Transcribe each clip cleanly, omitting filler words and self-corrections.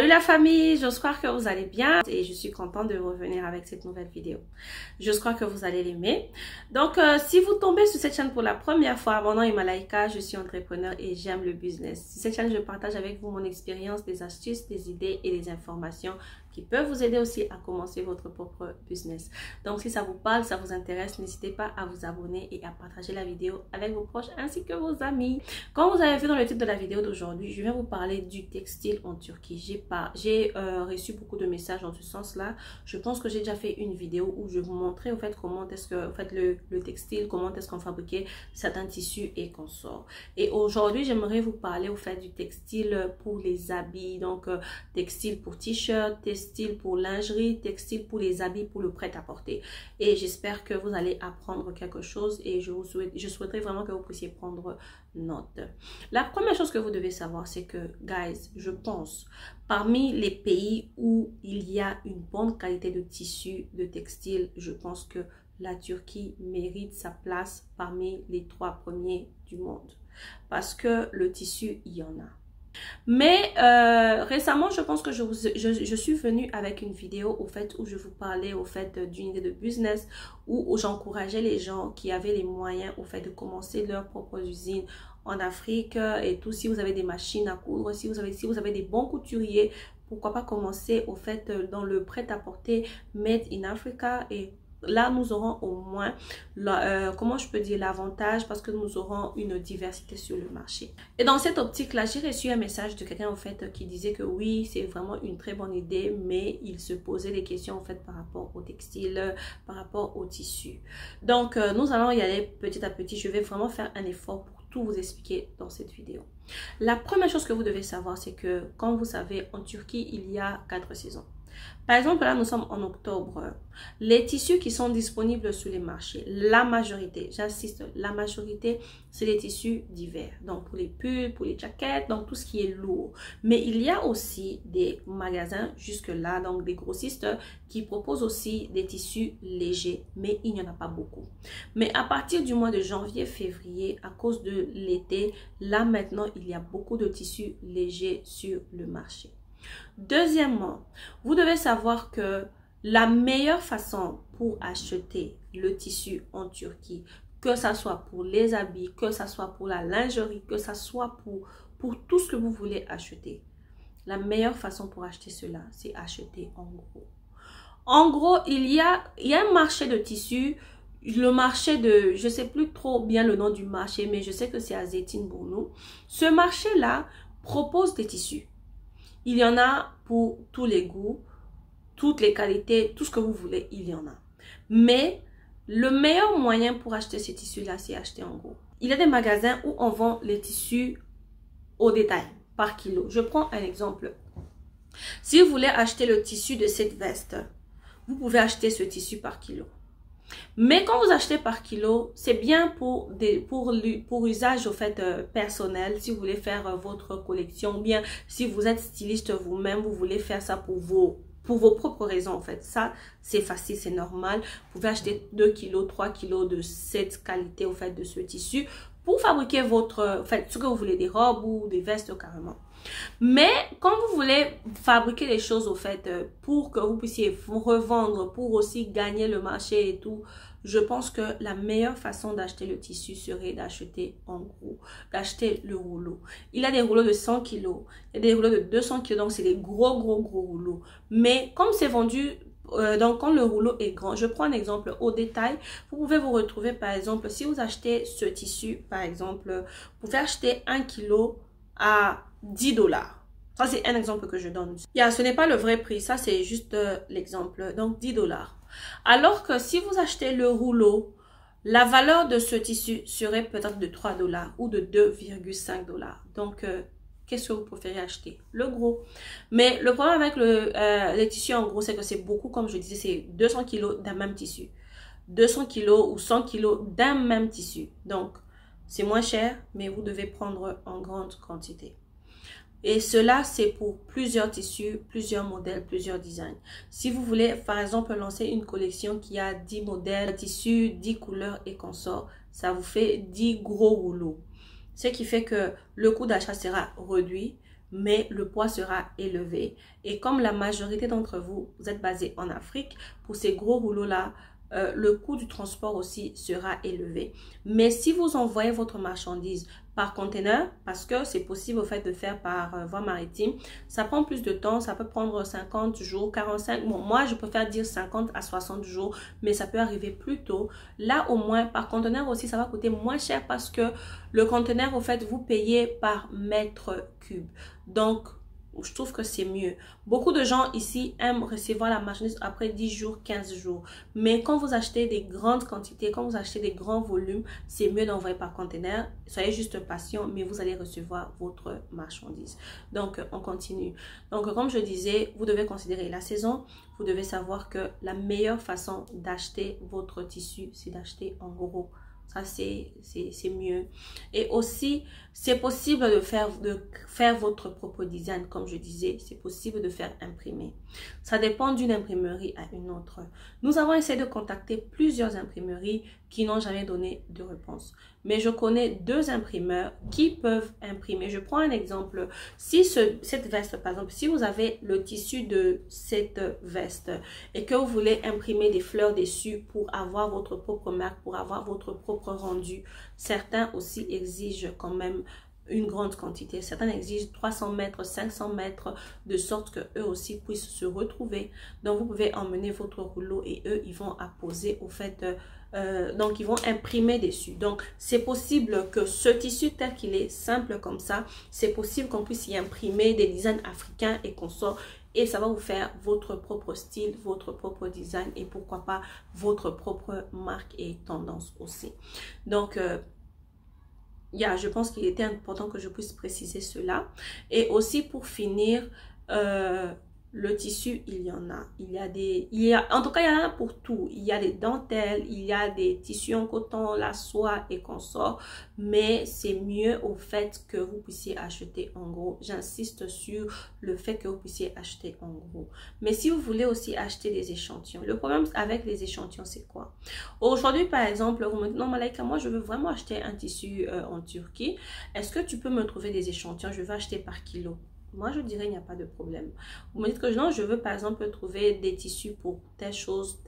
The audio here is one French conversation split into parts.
Salut la famille, j'espère que vous allez bien et je suis contente de revenir avec cette nouvelle vidéo. J'espère que vous allez l'aimer. Donc, si vous tombez sur cette chaîne pour la première fois, mon nom est Malaika, je suis entrepreneur et j'aime le business. Sur cette chaîne, je partage avec vous mon expérience, des astuces, des idées et des informations qui peuvent vous aider aussi à commencer votre propre business. Donc, si ça vous parle, ça vous intéresse, n'hésitez pas à vous abonner et à partager la vidéo avec vos proches ainsi que vos amis. Comme vous avez vu dans le titre de la vidéo d'aujourd'hui, je vais vous parler du textile en Turquie. J'ai reçu beaucoup de messages dans ce sens-là. Je pense que j'ai déjà fait une vidéo où je vous montrais au fait comment est-ce que le textile, comment est-ce qu'on fabriquait certains tissus et qu'on sort. Et aujourd'hui, j'aimerais vous parler au fait du textile pour les habits, donc textile pour t-shirt, textile pour lingerie, textile pour les habits, pour le prêt-à-porter. Et j'espère que vous allez apprendre quelque chose et je souhaiterais vraiment que vous puissiez prendre note. La première chose que vous devez savoir, c'est que, guys, je pense, parmi les pays où il y a une bonne qualité de tissu, de textile, je pense que la Turquie mérite sa place parmi les 3 premiers du monde. Parce que le tissu, il y en a. Mais récemment, je pense que je suis venue avec une vidéo au fait où je vous parlais au fait d'une idée de business où j'encourageais les gens qui avaient les moyens au fait de commencer leurs propres usines en Afrique et tout. Si vous avez des machines à coudre, si vous avez des bons couturiers, pourquoi pas commencer au fait dans le prêt-à-porter made in Africa. Et là, nous aurons au moins, comment je peux dire, l'avantage parce que nous aurons une diversité sur le marché. Et dans cette optique-là, j'ai reçu un message de quelqu'un au fait qui disait que oui, c'est vraiment une très bonne idée, mais il se posait des questions en fait par rapport au textile, par rapport au tissu. Donc, nous allons y aller petit à petit. Je vais vraiment faire un effort pour tout vous expliquer dans cette vidéo. La première chose que vous devez savoir, c'est que, comme vous savez, en Turquie, il y a 4 saisons. Par exemple, là, nous sommes en octobre. Les tissus qui sont disponibles sur les marchés, la majorité, j'insiste, la majorité, c'est les tissus d'hiver. Donc, pour les pulls, pour les jaquettes, donc tout ce qui est lourd. Mais il y a aussi des magasins jusque-là, donc des grossistes qui proposent aussi des tissus légers. Mais il n'y en a pas beaucoup. Mais à partir du mois de janvier, février, à cause de l'été, là maintenant, il y a beaucoup de tissus légers sur le marché. Deuxièmement, vous devez savoir que la meilleure façon pour acheter le tissu en Turquie, que ça soit pour les habits, que ça soit pour la lingerie, que ça soit pour tout ce que vous voulez acheter, la meilleure façon pour acheter cela, c'est acheter en gros. En gros, il y a un marché de tissus, le marché de, je sais plus trop bien le nom du marché, mais je sais que c'est à Zeytinburnu. Ce marché-là propose des tissus. Il y en a pour tous les goûts, toutes les qualités, tout ce que vous voulez, il y en a. Mais le meilleur moyen pour acheter ces tissus-là, c'est acheter en gros. Il y a des magasins où on vend les tissus au détail, par kilo. Je prends un exemple. Si vous voulez acheter le tissu de cette veste, vous pouvez acheter ce tissu par kilo. Mais quand vous achetez par kilo, c'est bien pour usage au fait personnel, si vous voulez faire votre collection, ou bien si vous êtes styliste vous-même, vous voulez faire ça pour vos propres raisons en fait. Ça, c'est facile, c'est normal. Vous pouvez acheter 2 kilos, 3 kilos de cette qualité au fait de ce tissu pour fabriquer ce que vous voulez, des robes ou des vestes carrément. Mais quand vous voulez fabriquer les choses au fait pour que vous puissiez vous revendre, pour aussi gagner le marché et tout, je pense que la meilleure façon d'acheter le tissu serait d'acheter en gros, d'acheter le rouleau. Il y a des rouleaux de 100 kg, il y a des rouleaux de 200 kg, donc c'est des gros rouleaux. Mais comme c'est vendu, donc quand le rouleau est grand, je prends un exemple au détail, vous pouvez vous retrouver par exemple, si vous achetez ce tissu par exemple, vous pouvez acheter 1 kg à 10 $. Ça, c'est un exemple que je donne. Ce n'est pas le vrai prix. Ça, c'est juste l'exemple. Donc, 10 $. Alors que si vous achetez le rouleau, la valeur de ce tissu serait peut-être de 3 $ ou de 2,5 $. Donc, qu'est-ce que vous préférez acheter? Le gros. Mais le problème avec les tissus en gros, c'est que c'est beaucoup, comme je disais, c'est 200 kg d'un même tissu. 200 kg ou 100 kg d'un même tissu. Donc, c'est moins cher, mais vous devez prendre en grande quantité. Et cela, c'est pour plusieurs tissus, plusieurs modèles, plusieurs designs. Si vous voulez, par exemple, lancer une collection qui a 10 modèles, tissus, 10 couleurs et consorts, ça vous fait 10 gros rouleaux. Ce qui fait que le coût d'achat sera réduit, mais le poids sera élevé. Et comme la majorité d'entre vous, vous êtes basé en Afrique, pour ces gros rouleaux-là, le coût du transport aussi sera élevé. Mais si vous envoyez votre marchandise par conteneur, parce que c'est possible au fait de faire par voie maritime, ça prend plus de temps, ça peut prendre 50 jours, 45, bon moi je préfère dire 50 à 60 jours, mais ça peut arriver plus tôt. Là au moins par conteneur aussi ça va coûter moins cher parce que le conteneur au fait vous payez par mètre cube. Donc je trouve que c'est mieux. Beaucoup de gens ici aiment recevoir la marchandise après 10 jours, 15 jours. Mais quand vous achetez des grandes quantités, quand vous achetez des grands volumes, c'est mieux d'envoyer par conteneur. Soyez juste patient, mais vous allez recevoir votre marchandise. Donc, on continue. Donc, comme je disais, vous devez considérer la saison. Vous devez savoir que la meilleure façon d'acheter votre tissu, c'est d'acheter en gros. Ça, c'est mieux. Et aussi, c'est possible de faire votre propre design, comme je disais. C'est possible de faire imprimer. Ça dépend d'une imprimerie à une autre. Nous avons essayé de contacter plusieurs imprimeries qui n'ont jamais donné de réponse. Mais je connais 2 imprimeurs qui peuvent imprimer. Je prends un exemple. Si cette veste, par exemple, si vous avez le tissu de cette veste et que vous voulez imprimer des fleurs dessus pour avoir votre propre marque, pour avoir votre propre rendu, certains aussi exigent quand même une grande quantité. Certains exigent 300 mètres, 500 mètres, de sorte que eux aussi puissent se retrouver. Donc, vous pouvez emmener votre rouleau et eux, ils vont apposer au fait, donc ils vont imprimer dessus. Donc, c'est possible que ce tissu tel qu'il est simple comme ça, c'est possible qu'on puisse y imprimer des designs africains et qu'on sort. Et ça va vous faire votre propre style, votre propre design et pourquoi pas votre propre marque et tendance aussi. Donc, je pense qu'il était important que je puisse préciser cela. Et aussi pour finir, le tissu, il y en a. En tout cas, il y en a pour tout. Il y a des dentelles, il y a des tissus en coton, la soie et consorts. Mais c'est mieux au fait que vous puissiez acheter en gros. J'insiste sur le fait que vous puissiez acheter en gros. Mais si vous voulez aussi acheter des échantillons, le problème avec les échantillons, c'est quoi? Aujourd'hui, par exemple, vous me dites, non, Malaika, moi, je veux vraiment acheter un tissu en Turquie. Est-ce que tu peux me trouver des échantillons? Je veux acheter par kilo. Moi, je dirais il n'y a pas de problème. Vous me dites que non, je veux par exemple trouver des tissus pour telle chose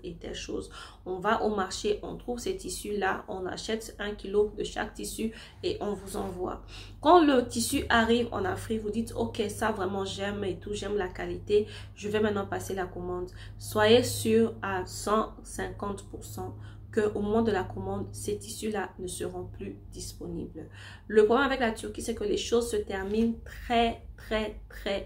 et telle chose. On va au marché, on trouve ces tissus-là, on achète 1 kilo de chaque tissu et on vous envoie. Quand le tissu arrive en Afrique, vous dites, ok, ça vraiment j'aime et tout, j'aime la qualité. Je vais maintenant passer la commande. Soyez sûr à 150% qu'au moment de la commande, ces tissus-là ne seront plus disponibles. Le problème avec la Turquie, c'est que les choses se terminent très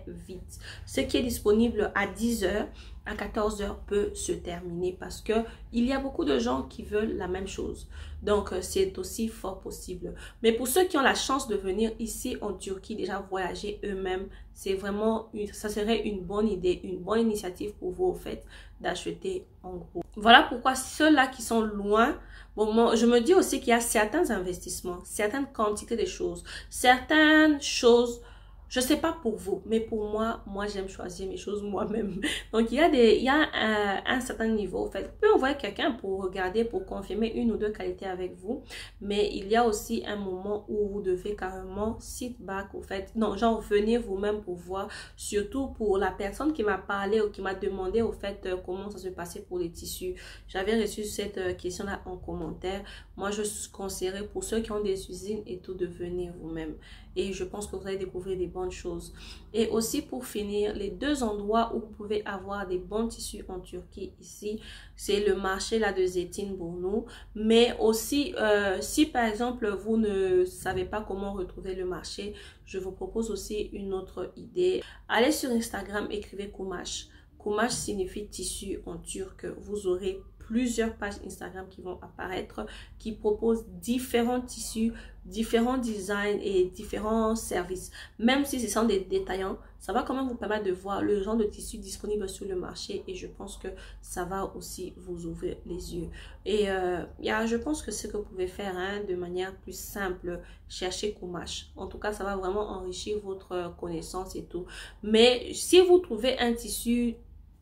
vite. Ce qui est disponible à 10 h, à 14 h peut se terminer parce que il y a beaucoup de gens qui veulent la même chose. Donc, c'est aussi fort possible. Mais pour ceux qui ont la chance de venir ici en Turquie, déjà voyager eux-mêmes, c'est vraiment, ça serait une bonne idée, une bonne initiative pour vous, au fait, d'acheter en gros. Voilà pourquoi ceux-là qui sont loin, bon, je me dis aussi qu'il y a certains investissements, certaines quantités de choses, certaines choses. Je sais pas pour vous, mais pour moi j'aime choisir mes choses moi-même. Donc il y a un certain niveau. En fait, vous pouvez envoyer quelqu'un pour regarder, pour confirmer une ou deux qualités avec vous, mais il y a aussi un moment où vous devez carrément sit back, au fait, non, genre venir vous-même pour voir. Surtout pour la personne qui m'a parlé ou qui m'a demandé au fait comment ça se passait pour les tissus. J'avais reçu cette question-là en commentaire. Moi je conseillerais pour ceux qui ont des usines et tout de venir vous-même. Et je pense que vous allez découvrir des bonnes choses. Et aussi pour finir, les 2 endroits où vous pouvez avoir des bons tissus en Turquie ici, c'est le marché là de Zeytinburnu. Mais aussi, si par exemple vous ne savez pas comment retrouver le marché, je vous propose aussi une autre idée. Allez sur Instagram, écrivez Kumash. Kumash signifie tissu en turc. Vous aurez plusieurs pages Instagram qui vont apparaître, qui proposent différents tissus, différents designs et différents services. Même si ce sont des détaillants, ça va quand même vous permettre de voir le genre de tissu disponible sur le marché et je pense que ça va aussi vous ouvrir les yeux. Et je pense que ce que vous pouvez faire de manière plus simple, chercher Kumash. En tout cas, ça va vraiment enrichir votre connaissance et tout. Mais si vous trouvez un tissu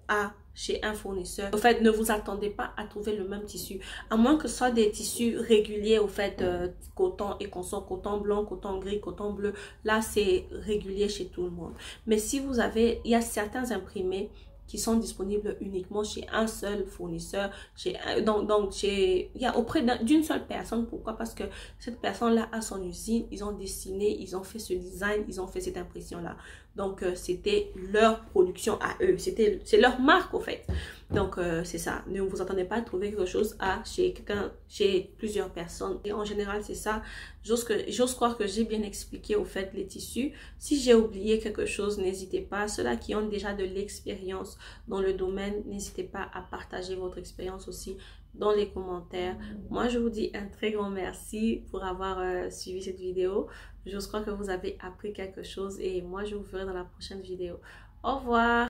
à chez un fournisseur. Au fait, ne vous attendez pas à trouver le même tissu. À moins que ce soit des tissus réguliers, au fait, coton et consort, coton blanc, coton gris, coton bleu. Là, c'est régulier chez tout le monde. Mais si vous avez, il y a certains imprimés qui sont disponibles uniquement chez un seul fournisseur, il y a auprès d'une seule personne. Pourquoi? Parce que cette personne-là a son usine, ils ont dessiné, ils ont fait ce design, ils ont fait cette impression-là. Donc, c'était leur production à eux, c'est leur marque au fait. Donc, c'est ça. Ne vous attendez pas à trouver quelque chose chez plusieurs personnes. Et en général, c'est ça. J'ose croire que j'ai bien expliqué au fait les tissus. Si j'ai oublié quelque chose, n'hésitez pas. Ceux-là qui ont déjà de l'expérience dans le domaine, n'hésitez pas à partager votre expérience aussi dans les commentaires. Moi, je vous dis un très grand merci pour avoir suivi cette vidéo. Je crois que vous avez appris quelque chose et moi, je vous verrai dans la prochaine vidéo. Au revoir!